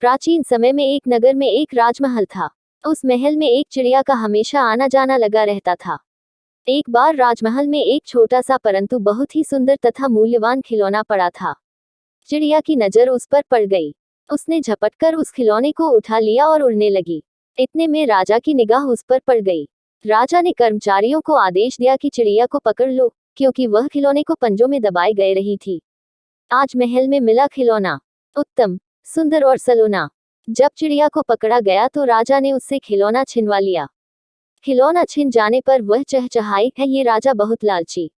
प्राचीन समय में एक नगर में एक राजमहल था। उस महल में एक चिड़िया का हमेशा आना जाना लगा रहता था। एक बार राजमहल में एक छोटा सा परंतु बहुत ही सुंदर तथा मूल्यवान खिलौना पड़ा था। चिड़िया की नजर उस पर पड़ गई। उसने झपटकर उस खिलौने को उठा लिया और उड़ने लगी। इतने में राजा की निगाह उस पर पड़ गई। राजा ने कर्मचारियों को आदेश दिया कि चिड़िया को पकड़ लो, क्योंकि वह खिलौने को पंजों में दबाए गए रही थी। आज महल में मिला खिलौना उत्तम, सुंदर और सलोना। जब चिड़िया को पकड़ा गया तो राजा ने उससे खिलौना छिनवा लिया। खिलौना छिन जाने पर वह चहचहाई, है ये राजा बहुत लालची,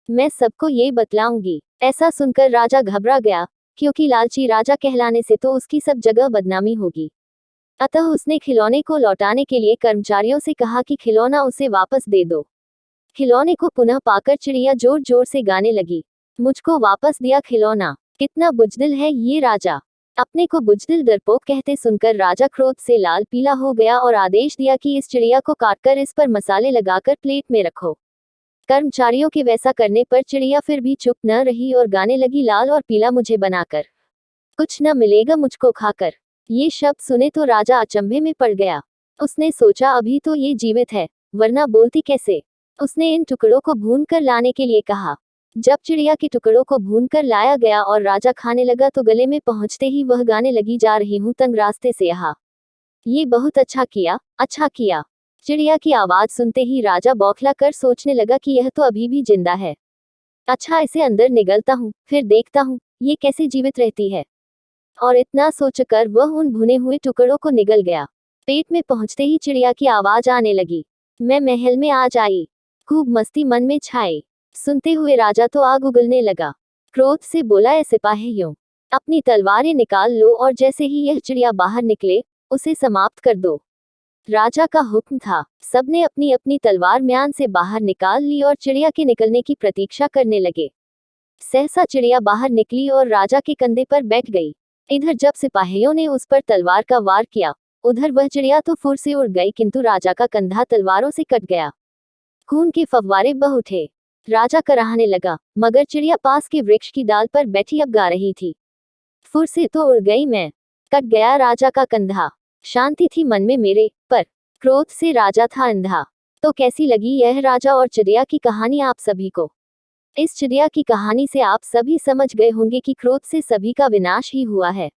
मैं सबको ये बतलाऊंगी। ऐसा सुनकर राजा घबरा गया, क्योंकि लालची राजा कहलाने से तो उसकी सब जगह बदनामी होगी। अतः उसने खिलौने को लौटाने के लिए कर्मचारियों से कहा कि खिलौना उसे वापस दे दो। खिलौने को पुनः पाकर चिड़िया जोर जोर से गाने लगी, मुझको वापस दिया खिलौना, कितना बुजदिल है ये राजा। अपने को बुजदिल डरपोक कहते सुनकर राजा क्रोध से लाल पीला हो गया और आदेश दिया कि इस चिड़िया को काटकर इस पर मसाले लगाकर प्लेट में रखो। कर्मचारियों के वैसा करने पर चिड़िया फिर भी चुप न रही और गाने लगी, लाल और पीला मुझे बनाकर, कुछ न मिलेगा मुझको खाकर। ये शब्द सुने तो राजा अचंभे में पड़ गया। उसने सोचा अभी तो ये जीवित है, वरना बोलती कैसे। उसने इन टुकड़ों को भून कर लाने के लिए कहा। जब चिड़िया के टुकड़ों को भून कर लाया गया और राजा खाने लगा तो गले में पहुंचते ही वह गाने लगी, जा रही हूँ तंग रास्ते से यहाँ, ये बहुत अच्छा किया, अच्छा किया। चिड़िया की आवाज सुनते ही राजा बौखला कर सोचने लगा कि यह तो अभी भी जिंदा है। अच्छा, इसे अंदर निगलता हूँ, फिर देखता हूँ ये कैसे जीवित रहती है। और इतना सोचकर वह उन भुने हुए टुकड़ों को निगल गया। पेट में पहुंचते ही चिड़िया की आवाज आने लगी, मैं महल में आज आई। खूब मस्ती मन में छाई। सुनते हुए राजा तो आग उगलने लगा। क्रोध से बोला, ऐ सिपाहियों, अपनी तलवारें निकाल लो और जैसे ही यह चिड़िया बाहर निकले उसे समाप्त कर दो। राजा का हुक्म था। सबने अपनी अपनी तलवार म्यान से बाहर निकाल ली और चिड़िया के निकलने की प्रतीक्षा करने लगे। सहसा चिड़िया बाहर निकली और राजा के कंधे पर बैठ गई। इधर जब सिपाहियों ने उस पर तलवार का वार किया, उधर वह चिड़िया तो फुर से उड़ गई, किंतु राजा का कंधा तलवारों से कट गया। खून के फव्वारे बह उठे। राजा कराहने लगा, मगर चिड़िया पास के वृक्ष की डाल पर बैठी अब गा रही थी, फुर से तो उड़ गई मैं, कट गया राजा का कंधा। शांति थी मन में मेरे, पर क्रोध से राजा था अंधा। तो कैसी लगी यह राजा और चिड़िया की कहानी आप सभी को? इस चिड़िया की कहानी से आप सभी समझ गए होंगे कि क्रोध से सभी का विनाश ही हुआ है।